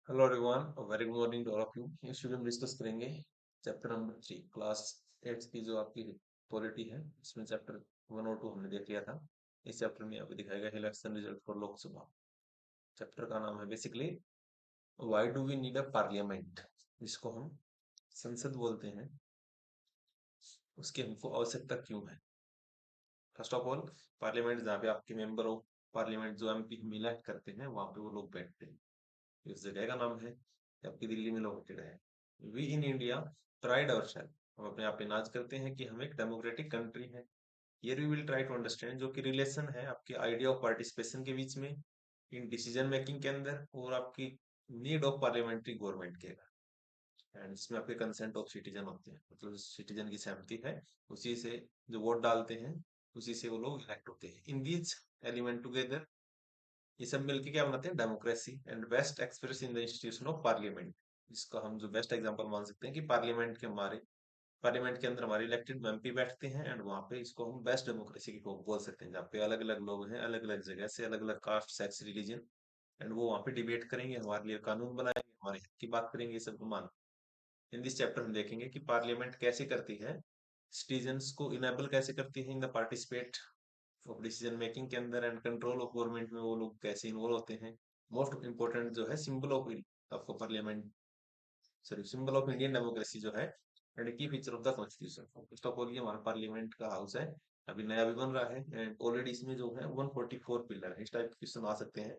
Hello everyone, very good morning to all of you. इस video में discuss करेंगे chapter number 3 class 8 की जो आपकी पॉलिटी है। इसमें चैप्टर 1 और 2 हमने देख लिया था। इस चैप्टर में आपको दिखाएगा election result for Lok Sabha. Chapter का नाम है basically why do we need a parliament, जिसको हम संसद बोलते हैं। उसकी हमको आवश्यकता क्यों है? फर्स्ट ऑफ ऑल, पार्लियामेंट जहाँ पे आपके मेंबर ऑफ पार्लियामेंट जो एमपी हम इलेक्ट करते हैं वहां पे वो लोग बैठते हैं। इस जगह का नाम है कि आपकी दिल्ली में लोकेटेड है। We in India pride our self, हम अपने आप पे नाज करते हैं कि हम एक डेमोक्रेटिक कंट्री है। Here we will try to understand जो कि रिलेशन है आपके आइडिया ऑफ पार्टिसिपेशन के बीच में इन डिसीजन मेकिंग के अंदर और आपकी नीड ऑफ पार्लियामेंट्री गवर्नमेंट के। एंड इसमें आपके कंसेंट ऑफ सिटीजन होते हैं, मतलब सिटीजन की सहमति है, उसी से जो वोट डालते हैं उसी से वो लोग इलेक्ट होते हैं। इन दीज एलिमेंट टुगेदर ये सब मिलके क्या बनाते हैं? Democracy and best express in the institution of parliament. जिसका हम जो बेस्ट एग्जांपल मान सकते हैं कि पार्लियामेंट के अंदर हमारे इलेक्टेड एमपी बैठते हैं एंड वहां पे इसको हम बेस्ट डेमोक्रेसी की बोल सकते हैं, जहाँ पे अलग अलग लोग हैं, अलग अलग जगह से, अलग अलग कास्ट, सेक्स, रिलीजन, एंड वो वहाँ पे डिबेट करेंगे, हमारे लिए कानून बनाएंगे, हमारे हित की बात करेंगे, ये सब को मान। इन दिस चैप्टर हम देखेंगे कि पार्लियामेंट कैसे करती है, सिटीजन्स को इनेबल कैसे करती है in the participate of decision making के अंदर, एंड कंट्रोल ऑफ गवर्नमेंट में वो लोग कैसे इन्वॉल्व होते हैं। मोस्ट इंपोर्टेंट जो है सिंबल ऑफ आपको parliament, sorry, symbol of Indian democracy जो है, एंड की feature of the constitution. First of all ये हमारा पार्लियामेंट का हाउस है, अभी नया भी बन रहा है एंड ऑलरेडी इसमें जो है 144 पिलर है। इस टाइप के क्वेश्चन आ सकते हैं,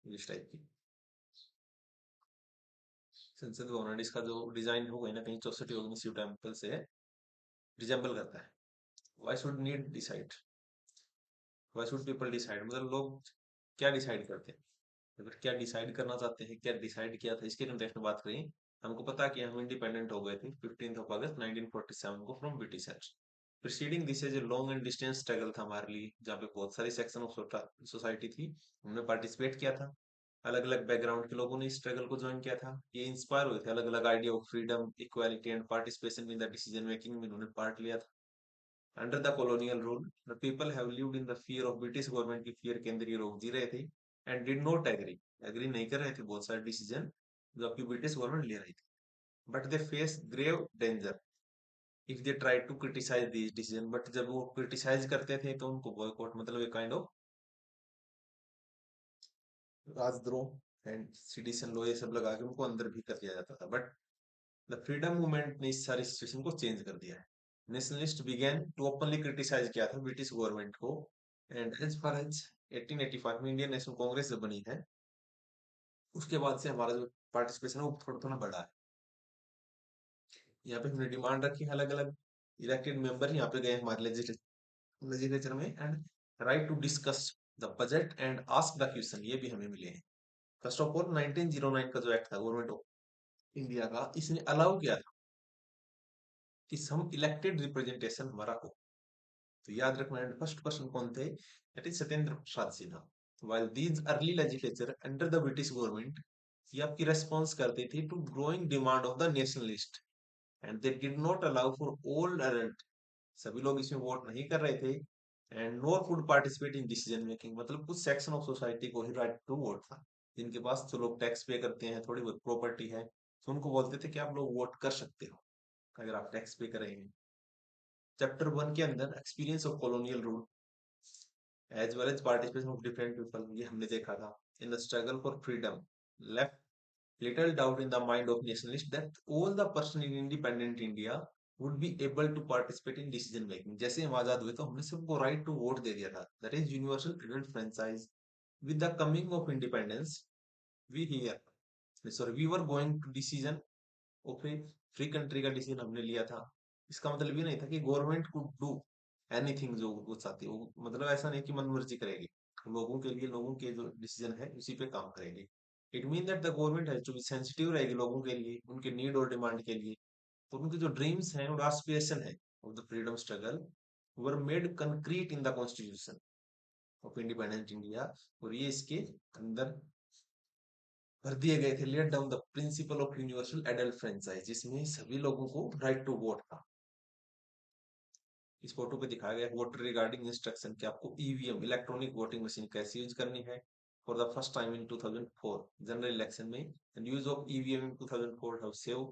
इस टाइप की। संसद भवन इसका जो डिजाइन हो कहीं ना कहीं 64 योगिनी शिव टेम्पल से रिजेंबल करता है। Why should need decide, why should people decide, मतलब लोग क्या डिसाइड करते हैं, अगर क्या डिसाइड करना चाहते हैं, क्या डिसाइड किया था, इसके कंटेक्स्ट में बात करें। हमको पता कि हम इंडिपेंडेंट हो गए थे 15 अगस्त 1947 को from Britishers. Preceding this as a long and distance struggle था हमारे लिए, जहाँ पे बहुत सारी सेक्शन ऑफ सोसाइटी थी, हमने पार्टिसिपेट किया था। अलग अलग बैकग्राउंड के लोगों ने इस स्ट्रगल को ज्वाइन किया था। ये इंस्पायर हुए थे अलग अलग idea of freedom, equality and participation in the decision making में इन्होंने पार्ट लिया था। Under the colonial rule, the people have lived in the fear of British government की fear के अंदर ये लोग जी रहे थे and did not agree नहीं कर रहे थे बहुत सारे डिसीजन जो आपकी ब्रिटिश गवर्नमेंट ले रही थी। But they face grave danger if they try to criticise this decision, but जब वो क्रिटिसाइज करते थे तो उनको बॉयकॉट, मतलब एक काइंड ऑफ राजद्रोह एंड सिटीजन लॉ ये सब लगा के उनको अंदर भी कर दिया जाता था। बट द फ्रीडम मूवमेंट ने इस सारी सिचुएशन को चेंज कर दिया है। Nationalist began to openly criticise किया था ब्रिटिश गवर्नमेंट को। एंड एज फार एज 1885 में इंडियन नेशनल कांग्रेस जब बनी है, उसके बाद से हमारा जो पार्टिसिपेशन है वो थोड़ा थोड़ा बढ़ा है। यहाँ पे हमने डिमांड रखी है, अलग अलग इलेक्टेड मेंबर यहाँ पे गए हमारे लेजिस्लेचर में, and right to discuss the budget and ask the question, ये भी हमें मिले हैं। फर्स्ट ऑफ ऑल 1909 का जो एक्ट था गवर्नमेंट ऑफ इंडिया का, इसने अलाउ किया था कि सम इलेक्टेड रिप्रेजेंटेशन हमारा हो। तो याद रखना, फर्स्ट पर्सन कौन थे? That is Satyendra Prasad Sinha. while these early legislature under the British government, ये आपकी रेस्पॉन्स करते थे to growing demand of the nationalist, and they did not allow for old adult, सभी लोग इसमें वोट नहीं कर रहे थे, and nor would participate in decision making, मतलब कुछ सेक्शन ऑफ सोसाइटी को ही राइट टू वोट था, जिनके पास जो लोग टैक्स पे करते हैं, थोड़ी बहुत प्रॉपर्टी है, तो उनको बोलते थे कि आप लोग वोट कर सकते हो अगर आप टैक्स पे करेंगे। चैप्टर 1 के अंदर experience of colonial rule as well as participation of different people, ये हमने देखा था। In the struggle for freedom left little doubt in the mind of nationalists that all the person in independent India would be able to participate in decision making। जैसे हम आजाद हुए तो हमने सबको राइट टू वोट दे दिया था, that is universal adult franchise. With the coming of independence we here sorry we were going to decision of a free country का डिसीजन हमने लिया था। इसका मतलब ये नहीं था कि गवर्नमेंट कुड डू एनीथिंग जो वो चाहती है, वो मतलब ऐसा नहीं कि मन मर्जी करेगी, लोगों के लिए लोगों के जो डिसीजन है उसी पे काम करेगी। It mean that the government है जो सेंसिटिव रहेगी लोगों के लिए, उनके नीड और डिमांड के लिए, तो उनके जो ड्रीम्स हैं और एस्पिरेशन है of the freedom struggle were made concrete in the constitution of independent India. और ये इसके अंदर भर दिए गए थे, laid down the principle of universal adult franchise, जिसमें सभी लोगों को राइट टू वोट था। इस फोटो पे दिखाया गया वोटर रिगार्डिंग इंस्ट्रक्शन कि आपको ईवीएम इलेक्ट्रॉनिक वोटिंग मशीन कैसे यूज करनी है, for the first time in 2004 general election में, and use of EVM in 2004 have saved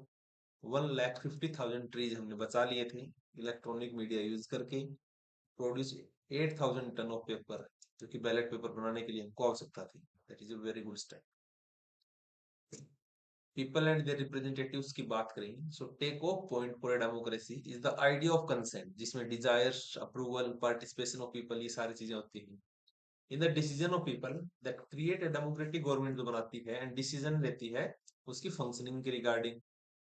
1,50,000 trees हमने बचा लिए थे इलेक्ट्रॉनिक मीडिया यूज करके, प्रोड्यूस 8,000 टन ऑफ पेपर जो कि बैलेट पेपर बनाने के लिए हमको आवश्यकता थी। That is a very good step. People and their representatives की बात करें, so take off point for a democracy is the idea of consent, जिसमें desires, approval, participation of people, ये सारी चीजें होती हैं। In the decision of people that create a democratic government जो बनाती है एंड डिसीजन लेती है उसकी फंक्शनिंग के regarding.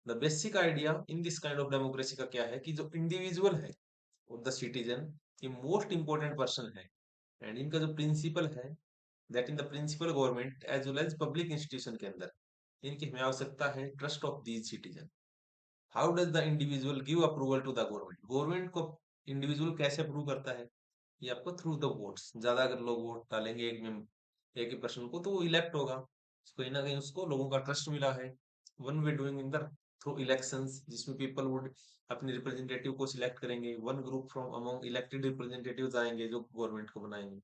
The basic idea in this kind of democracy का क्या है कि जो इंडिविजुअल है और द सिटीजन ये मोस्ट इंपॉर्टेंट पर्सन है, एंड इनका जो प्रिंसिपल है that in the principle government as well as public institution के अंदर इनकी हमें आवश्यकता है trust of these citizen. How does the individual give approval to the government, government को इंडिविजुअल कैसे अप्रूव करता है, ये आपको थ्रू द वोट्स, ज्यादा अगर लोग वोट डालेंगे एक ही पर्सन को तो वो इलेक्ट होगा, कहीं ना कहीं उसको लोगों का ट्रस्ट मिला है। One way doing in the through elections, जिसमें पीपल वुड अपने रिप्रेजेंटेटिव को सिलेक्ट करेंगे, one group from among elected representatives आएंगे जो गवर्नमेंट को बनाएंगे।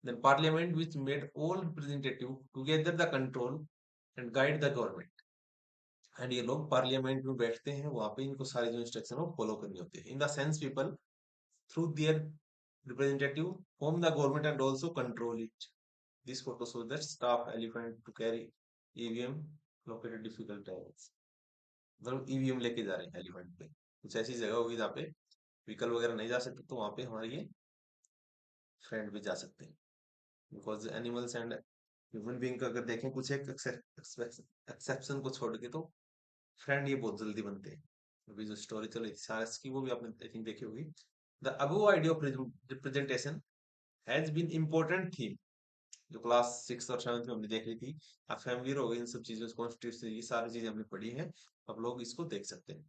Then parliament which made all representative together the control and guide the government, and ये लोग पार्लियामेंट में बैठते हैं, वहां पे इनको सारी जो इंस्ट्रक्शन है फॉलो करनी होती है। In the sense people through their representative whom the government and also control it. This photo shows that staff elephant to carry EVM located difficult areas. मतलब ईवीएम लेके जा रहे हैं एलिफेंट पे, कुछ ऐसी जगह होगी जहाँ पे व्हीकल वगैरह नहीं जा सकते, तो वहां पे हमारे ये फ्रेंड भी जा सकते हैं। Because animals and human being का अगर देखें कुछ एक एक्सेप्शन को छोड़ के तो फ्रेंड ये बहुत जल्दी बनते हैं। अभी जो स्टोरी चल रही थी सारस की वो भी आपने आई थिंक देखी होगी। The above idea of representation has been important theme जो क्लास 6 और 7 में हमने देख ली थी। आप फैमिली हो गए इन सब चीजों से, कॉन्स्टिट्यूशन, ये सारी चीजें हमने पढ़ी हैं, अब लोग इसको देख सकते हैं।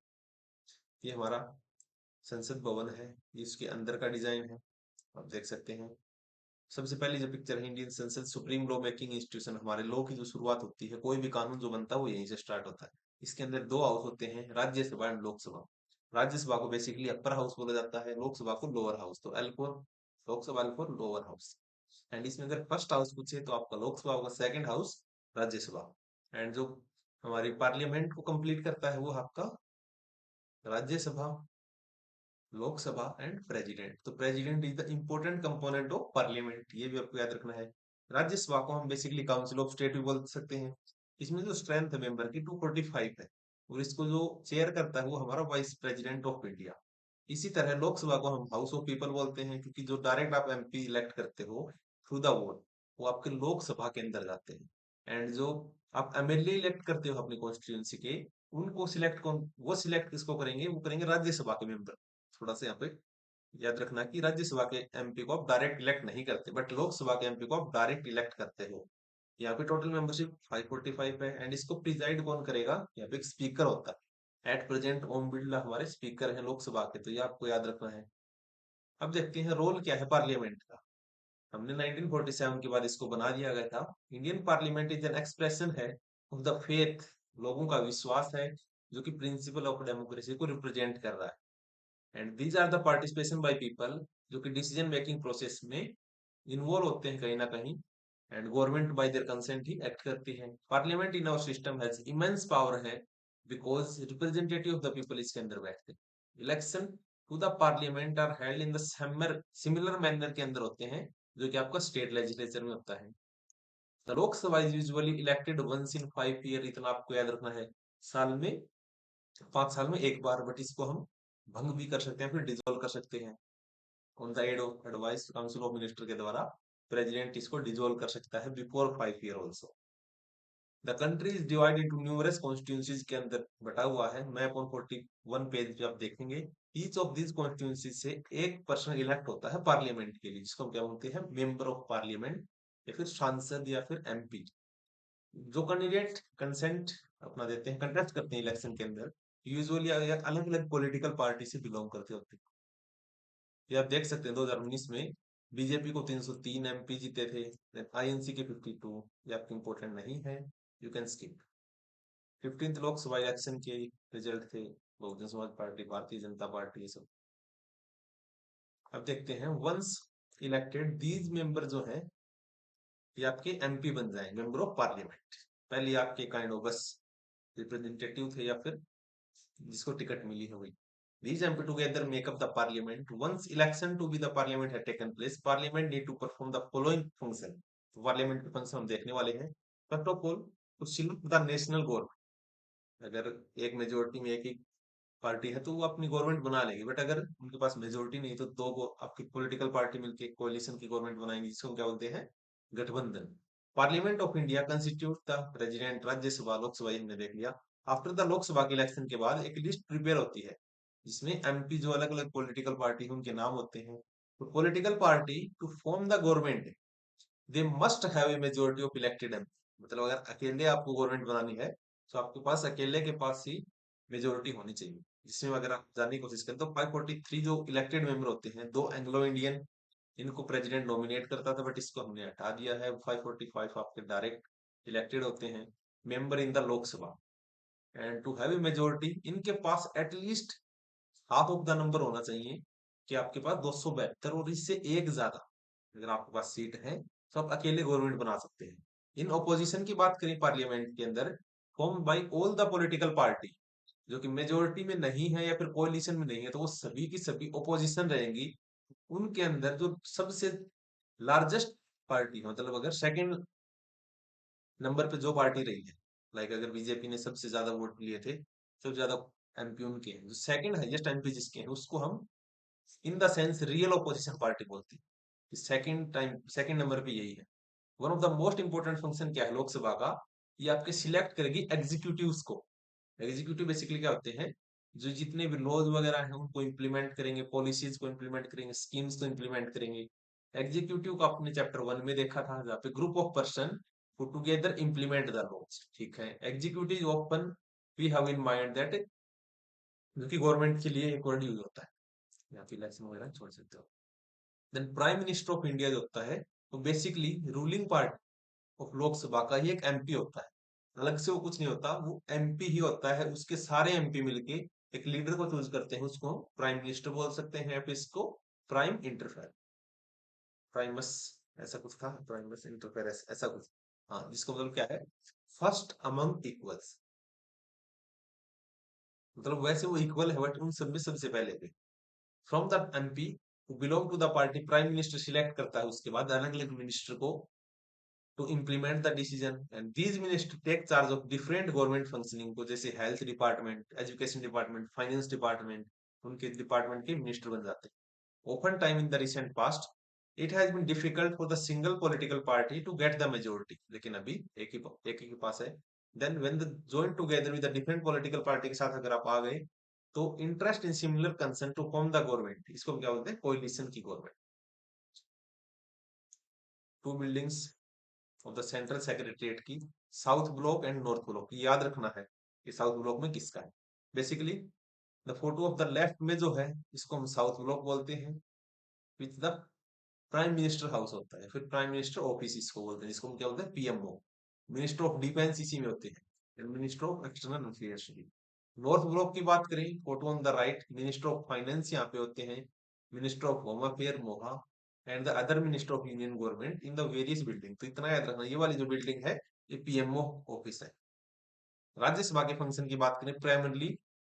ये हमारा संसद भवन है, ये इसके अंदर का डिजाइन है, आप देख सकते हैं। सबसे पहली जो पिक्चर है इंडियन संसद, सुप्रीम लॉ मेकिंग इंस्टीट्यूशन, हमारे लॉ की जो शुरुआत होती है, कोई भी कानून जो बनता है वो यहीं से स्टार्ट होता है। इसके अंदर दो हाउस होते हैं, राज्यसभा एंड लोकसभा। राज्यसभा को बेसिकली अपर हाउस बोला जाता है, लोकसभा को लोअर हाउस, तो L for Lok Sabha, L for lower house. And इसमें अगर फर्स्ट हाउस पूछे तो आपका लोकसभा होगा, सेकंड हाउस राज्यसभा। एंड जो हमारी पार्लियामेंट को कंप्लीट करता है वो आपका राज्यसभा, लोकसभा एंड प्रेसिडेंट। तो president is the important component of parliament, ये भी आपको याद रखना है। राज्यसभा को हम बेसिकली काउंसिल ऑफ स्टेट भी बोल सकते हैं। इसमें जो स्ट्रेंथ है मेंबर की 245 है, और इसको जो चेयर करता है वो हमारा वाइस प्रेसिडेंट ऑफ इंडिया। इसी तरह लोकसभा को हम हाउस ऑफ पीपल बोलते हैं, क्योंकि जो डायरेक्ट आप एमपी इलेक्ट करते हो थ्रू द वोट वो आपके लोकसभा के अंदर जाते हैं। एंड जो आप एमएलए इलेक्ट करते हो अपनी कॉन्स्टिट्यूंसी के, उनको सिलेक्ट कौन, वो सिलेक्ट किसको करेंगे, वो करेंगे राज्यसभा के मेंबर। थोड़ा सा यहाँ पे याद रखना कि राज्यसभा के एमपी को आप डायरेक्ट इलेक्ट नहीं करते, बट लोकसभा के एमपी को आप डायरेक्ट इलेक्ट करते हो। यहाँ पे टोटल मेंबरशिप 545 है, एंड इसको प्रिजाइड कौन करेगा, यहाँ पे एक स्पीकर होता है। एट प्रेजेंट ओम बिरला हमारे स्पीकर हैं लोकसभा के, तो ये आपको याद रखना है। अब देखते हैं रोल क्या है पार्लियामेंट का। हमने 1947 के बाद इसको बना दिया गया था। Indian parliament is an expression है ऑफ द फेथ, लोगों का विश्वास है जो कि प्रिंसिपल ऑफ डेमोक्रेसी को रिप्रेजेंट कर रहा है। And these are the participation by people जो कि डिसीजन मेकिंग प्रोसेस में इन्वॉल्व होते हैं कहीं ना कहीं, and government by their consent ही एक्ट करती है। Parliament in our system has immense power है because representative of the people इसके अंदर बैठते हैं। Election to the parliament are held in the similar manner के अंदर होते हैं जो कि आपका स्टेट लेजिस्लेचर में होता है। The Lok Sabha is usually elected once in 5 year, इतना आपको याद रखना है, साल में 5 साल में एक बार, बट इसको हम भंग भी कर सकते हैं, फिर डिसॉल्व कर सकते हैं। On the aid of advice council of minister के द्वारा प्रेसिडेंट इसको डिसॉल्व कर सकता है before 5 year also. The country is divide into numerous constituencies के अंदर बटा हुआ है। मैप ऑन 41 पेज पे आप देखेंगे। ईच ऑफ दिस कॉन्स्टिट्यूंसी से एक पर्सन इलेक्ट होता है पार्लियामेंट के लिए, जिसको हम क्या बोलते हैं, मेंबर ऑफ पार्लियामेंट या फिर सांसद या फिर एमपी। जो कैंडिडेट कंसेंट अपना देते हैं, कंटेस्ट करते हैं इलेक्शन के अंदर, यूजुअली अलग अलग पॉलिटिकल पार्टी से बिलोंग करते होते हैं। ये आप देख सकते हैं 2019 में बीजेपी को 303 एमपी जीते थे, आईएनसी के 52। ये आपके इंपॉर्टेंट नहीं है, you can skip. 15th Lok Sabha election के रिजल्ट थे, बहुजन समाज पार्टी, भारतीय जनता पार्टी, ये सब। अब देखते हैं वंस इलेक्टेड दीज मेंबर जो है ये आपके एमपी बन जाए, मेंबर ऑफ पार्लियामेंट। पहले आपके काइंड ऑफ बस रिप्रेजेंटेटिव थे या फिर जिसको टिकट मिली हो गई। These MP together make up the parliament. Once election to be the parliament had taken place, parliament need to perform the following function. तो पार्लियामेंट के फंक्शन हम देखने वाले हैं। First of all, to select the national government. अगर एक majority में एक ही पार्टी है तो वो अपनी गवर्नमेंट बना लेगी, बट अगर उनके पास मेजोरिटी नहीं तो दो आपकी पॉलिटिकल पार्टी मिलके कोalition की गवर्नमेंट बनाएंगी, जिसको हम क्या बोलते हैं, गठबंधन। Parliament of India constitute the president, Rajya Sabha Lok Sabha ये हमने देख लिया। आफ्टर द लोकसभा के इलेक्शन के बाद एक लिस्ट प्रिपेयर होती है जिसमें एमपी जो अलग अलग पॉलिटिकल पार्टी है उनके नाम होते हैं। तो political party to form the government they must have a majority of elected MP. मतलब अगर अकेले आपको गवर्नमेंट बनानी है तो आपके पास अकेले के पास ही मेजोरिटी होनी चाहिए। जिसमें अगर आप जानने की कोशिश करें तो 543 जो इलेक्टेड मेंबर होते हैं, दो एंग्लो इंडियन, इनको प्रेसिडेंट नॉमिनेट करता था, बट इसको हमने हटा दिया है। 545 आपके डायरेक्ट इलेक्टेड होते हैं member in the Lok Sabha. And to have a majority, इनके पास at least half of the number होना चाहिए, कि आपके पास 272 और इससे एक ज्यादा अगर आपके पास सीट है तो आप अकेले गवर्नमेंट बना सकते हैं। इन ऑपोजिशन की बात करें पार्लियामेंट के अंदर, form by all the political party, जो कि मेजोरिटी में नहीं है या फिर कोalition में नहीं है, तो वो सभी की सभी ओपोजिशन रहेंगी। उनके अंदर जो सबसे लार्जेस्ट पार्टी, मतलब अगर सेकंड नंबर पे जो पार्टी रही है, लाइक अगर बीजेपी ने सबसे ज्यादा वोट लिए थे, सबसे ज्यादा एमपी उनके हैं, जो सेकंड हाईएस्ट एमपी जिसके हैं उसको हम in the sense real opposition party बोलती है। सेकंड नंबर पे यही है। One of the most important function क्या है लोकसभा का, ये आपके सिलेक्ट करेगी एग्जीक्यूटिव्स को। एग्जीक्यूटिव बेसिकली क्या होते हैं, जो जितने भी लॉज वगैरह हैं उनको इम्प्लीमेंट करेंगे, पॉलिसीज को इम्प्लीमेंट करेंगे, स्कीम्स को इम्प्लीमेंट करेंगे। एग्जीक्यूटिव को आपने चैप्टर 1 में देखा था, जहाँ पे group of person who together implement the laws. ठीक है, executive often we have in mind that, जो कि गवर्नमेंट के लिए एक वर्ड यूज होता है, या फिर इलेक्शन वगैरह छोड़ सकते हो। Then prime minister of India जो होता है, तो basically ruling part of Lok Sabha का ही एक एमपी होता है। अलग से वो कुछ नहीं होता, वो एमपी ही होता है। उसके सारे एमपी मिलके एक लीडर को चूज करते हैं, उसको प्राइम मिनिस्टर बोल सकते हैं, या फिर इसको प्राइम इंटरफेयर, प्राइमस ऐसा कुछ था, प्राइमस इंटरफेयर ऐसा कुछ। हाँ, जिसका मतलब क्या है, फर्स्ट अमंग इक्वल्स। मतलब वैसे वो इक्वल है बट उन सब में सबसे पहले पे। From the MP who belong to the party, prime minister select करता है उसके बाद अलग अलग मिनिस्टर को to implement the decision, and these ministers take charge of different government functioning को, जैसे health department, education department, finance department, उनके डिपार्टमेंट के मिनिस्टर बन जाते हैं। Open time in the recent past it has been difficult for the single political party to get the majority, लेकिन अभी एक ही के पास है। Then when the join together with the different political party के साथ अगर आप आ गए, तो interest in similar concern to form the government, इसको हम क्या बोलते हैं, कोalition की government. Two buildings of the central secretariat की, south block and north block, याद रखना है कि साउथ ब्लॉक में किसका है। Basically the photo of the left में जो है इसको हम साउथ ब्लॉक बोलते हैं, with the prime minister house होता है, फिर प्राइम मिनिस्टर ऑफिस इसको बोलते हैं, जिसको हम क्या बोलते हैं, पीएमओ। मिनिस्टर ऑफ डिफेंस इसी में होते हैं, मिनिस्टर ऑफ एक्सटर्नल अफेयर्स भी। नॉर्थ ब्लॉक की बात करें, photo on the right, minister of finance यहाँ पे होते हैं, मिनिस्टर ऑफ होम अफेयर मोहा, and the other minister of union government in the various building. तो इतना याद रखना, ये वाली जो बिल्डिंग है ये पीएमओ ऑफिस है। राज्यसभा के फंक्शन की बात करें, primarily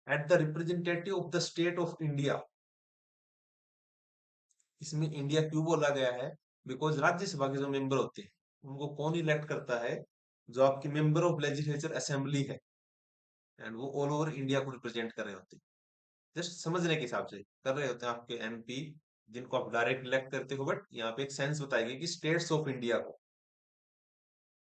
at the representative of the state of India. इसमें इंडिया क्यों बोला गया है, बिकॉज राज्यसभा के जो मेंबर होते हैं उनको कौन इलेक्ट करता है, जो आपके मेंबर ऑफ लेजिस्लेचर असेंबली है, एंड वो ऑल ओवर इंडिया को रिप्रेजेंट कर रहे होते हैं। जस्ट समझने के हिसाब से कर रहे होते हैं आपके एमपी, जिनको आप डायरेक्ट इलेक्ट करते हो, बट यहाँ पे एक सेंस बताएगी कि स्टेट्स ऑफ इंडिया को,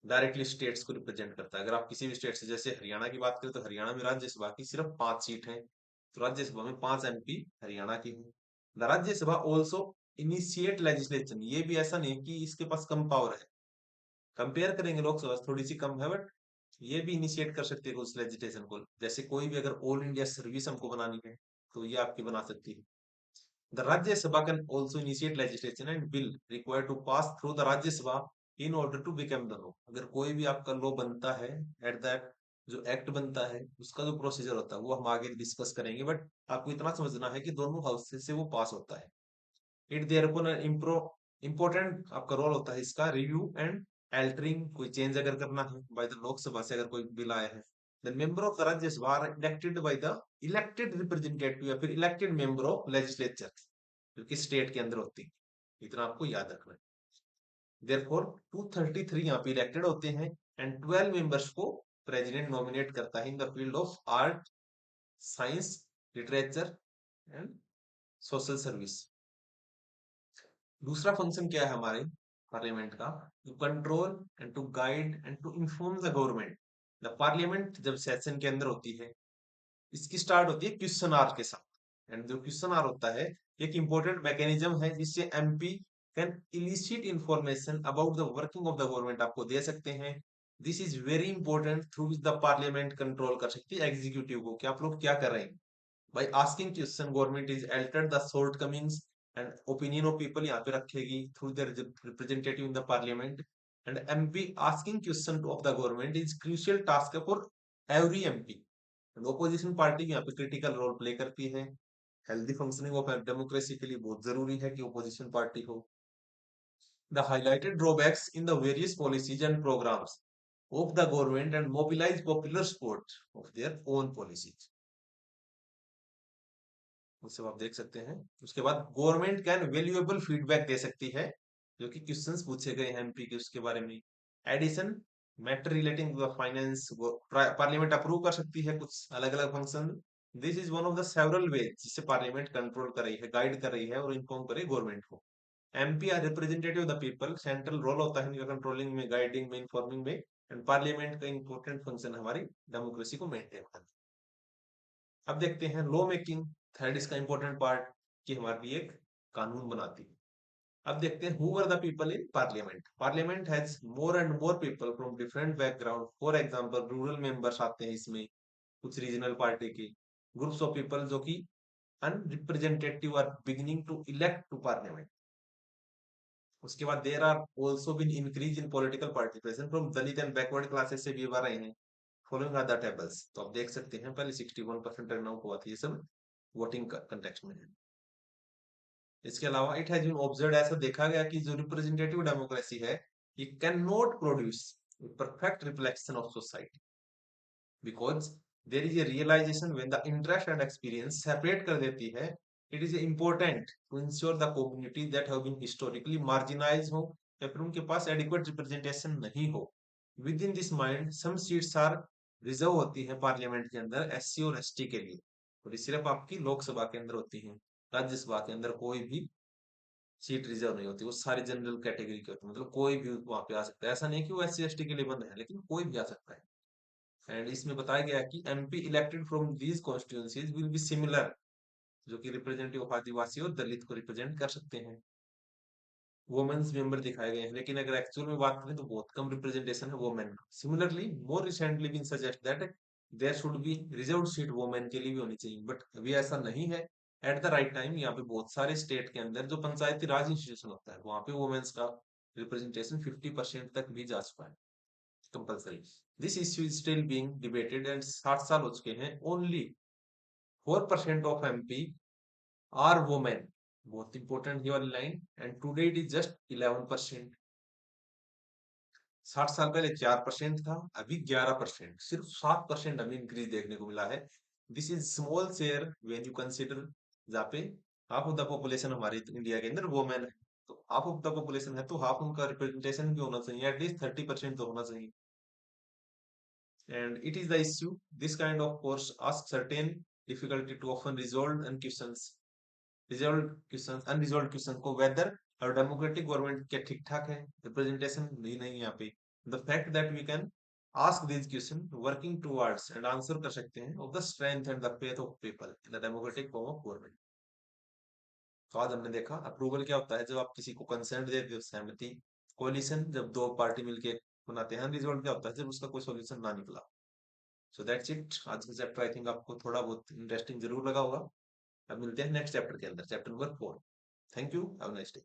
डायरेक्टली स्टेट्स को रिप्रेजेंट करता है। अगर आप किसी भी स्टेट से, जैसे हरियाणा की बात करें, तो हरियाणा में राज्यसभा की सिर्फ 5 सीट है, तो राज्यसभा में 5 एमपी हरियाणा की है। The Rajya Sabha also initiate legislation, ये भी ऐसा नहीं कि इसके पास कम पावर है, कंपेयर करेंगे लोकसभा से थोड़ी सी कम है, बट ये भी इनिशिएट कर सकती है उस लेजिस्लेशन को। जैसे कोई भी अगर ऑल इंडिया सर्विस हमको बनानी है तो ये आपकी बना सकती है। The Rajya Sabha can also initiate legislation and bill required to pass through the Rajya Sabha in order to become the law। अगर कोई भी आपका लॉ बनता है, एट दैट जो एक्ट बनता है उसका जो प्रोसीजर होता है वो हम आगे डिस्कस करेंगे, बट आपको इतना समझना है कि दोनों हाउस से वो पास होता है। इट देयरफॉर इम्पोर्टेंट आपका रोल होता है इसका, रिव्यू एंड एल्टरिंग, कोई चेंज अगर करना है बाय द लोकसभा से, अगर कोई बिल आया है, the member of the Rajya Sabha are elected by the elected representative या फिर इलेक्टेड मेंबर ऑफ लेजिस्लेचर, जो कि स्टेट के अंदर होती है। इतना आपको याद रखना है। देयरफॉर 233 यहाँ पे इलेक्टेड होते हैं एंड 12 मेंबर्स को प्रेसिडेंट नॉमिनेट करता है in the field of art, science, literature and social service. दूसरा फंक्शन क्या है हमारे पार्लियामेंट का? To control and to guide and to inform the government. The parliament जब सेशन के अंदर होती है, इसकी स्टार्ट होती है क्वेश्चन आवर के साथ। एंड जो क्वेश्चन आवर होता है, एक इंपॉर्टेंट मैकेनिज्म है जिससे MP can illicit information about the working of the government आपको दे सकते हैं। This is very important, through which the parliament control कर सकती है एग्जीक्यूटिव को कि आप लोग क्या कर रहे हैं। by asking question government is altered the shortcomings and opinion of people यहाँ पे रखेगी through their representative in the parliament, and MP asking question of the government is crucial task for every MP, and opposition party यहाँ पे critical role play करती है। Healthy functioning of democracy के लिए बहुत जरूरी है कि ओपोजिशन पार्टी हो। The highlighted drawbacks in the various policies and programmes of the government and mobilise popular support of their own policies, वो सब आप देख सकते हैं। उसके बाद गवर्नमेंट कैन वैल्यूएबल फीडबैक दे सकती है, जो कि क्वेश्चंस पूछे गए हैं एमपी के उसके बारे में। Addition, matter relating to the finance, parliament approve कर सकती है कुछ अलग अलग function. This is one of the several ways जिससे पार्लियामेंट कंट्रोल कर रही है, गाइड कर रही है और इन्फॉर्म करे गवर्नमेंट को। MP are representative of the people, central role होता है इनका कंट्रोलिंग में, गाइडिंग में, इन्फॉर्मिंग में। एंड पार्लियामेंट का इंपॉर्टेंट फंक्शन हमारी डेमोक्रेसी को मेंटेन करना। अब देखते हैं लॉ मेकिंग, थर्ड इसका इंपॉर्टेंट पार्ट, कि हमारे लिए एक कानून बनाती है। अब देखते हैं who were the people in parliament. Parliament has more and more people from different background, for example rural members आते हैं इसमें, कुछ रीजनल पार्टी के ग्रुप्स ऑफ पीपल जो कि unrepresentative are beginning to elect to parliament. उसके बाद there are also been increase in political participation from Dalit and backward classes से भी आ रहे हैं। फॉलोइंग आर द टेबल्स, तो आप देख सकते हैं पहले 61% टर्नआउट हुआ था, ये सब वोटिंग कंटेक्स्ट में है। इसके अलावा इट हैज बीन ऑब्जर्व्ड, ऐसा देखा गया कि जो रिप्रेजेंटेटिव डेमोक्रेसी है, ये can not produce perfect reflection of society, because there is a realisation when the interest and experience separate कर देती है। It is important to ensure the community that have been historically marginalise हो या फिर उनके पास एडिक्वेट रिप्रेजेंटेशन नहीं हो। With in this mind some seats are reserve होती है पार्लियामेंट के अंदर एससी और एसटी के लिए, और ये सिर्फ आपकी लोकसभा के अंदर होती है। राज्यसभा के अंदर कोई भी सीट रिजर्व नहीं होती, वो सारी जनरल कैटेगरी के होते हैं, मतलब कोई भी वहां पे आ सकता है। ऐसा नहीं कि वो एससी एसटी के लिए बंद है, लेकिन कोई भी आ सकता है। एंड इसमें बताया गया कि MP elected from these constituencies will be similar, जो कि रिप्रेजेंटेटिव ऑफ आदिवासी और दलित को रिप्रेजेंट कर सकते हैं। वुमेन्स मेंबर दिखाए गए हैं, लेकिन अगर एक्चुअल में बात करें तो बहुत कम रिप्रेजेंटेशन है women. Similarly more recently been suggest that there should be reserved seat women के लिए भी होनी चाहिए, बट अभी ऐसा नहीं है। एट द राइट टाइम यहाँ पे बहुत सारे स्टेट के अंदर जो पंचायती राज इंस्टीट्यूशन होता है, वहां पे वुमेन्स का रिप्रेजेंटेशन 50% तक भी जा चुका है, compulsory. This issue is still being debated and 60 साल हो चुके हैं, only 4% of MP are women, बहुत इंपॉर्टेंट ये वाली line, and today it is just 11%। 60 साल पहले 4% था, अभी 11%, सिर्फ 7% अभी इंक्रीज देखने को मिला है। This is small share when you consider, जहाँ पे हाफ ऑफ द पॉपुलेशन हमारे इंडिया के अंदर वुमेन है, तो हाफ ऑफ द पॉपुलेशन है तो हाफ उनका रिप्रेजेंटेशन भी होना चाहिए, एटलीस्ट 30% तो होना चाहिए। And it is the issue, this kind of course asks certain difficulty to often resolved and questions, resolved questions, unresolved questions को, whether और डेमोक्रेटिक गवर्नमेंट क्या ठीक ठाक है, रिप्रेजेंटेशन भी नहीं है यहाँ पे। The fact that we can ask this question working towards and answer कर सकते हैं of the strength and the faith of people in the democratic form of government. तो आज हमने देखा अप्रूवल क्या होता है, जब आप किसी को कंसेंट देते हो, सहमति। कोलिशन, जब दो पार्टी मिलके बनाते हैं। रिजल्ट क्या होता है, जब उसका कोई सॉल्यूशन ना निकला। सो दैट्स इट, आज का चैप्टर आई थिंक आपको थोड़ा बहुत इंटरेस्टिंग जरूर लगा होगा। अब मिलते हैं नेक्स्ट चैप्टर के अंदर, chapter number 4। Thank you, have a nice day.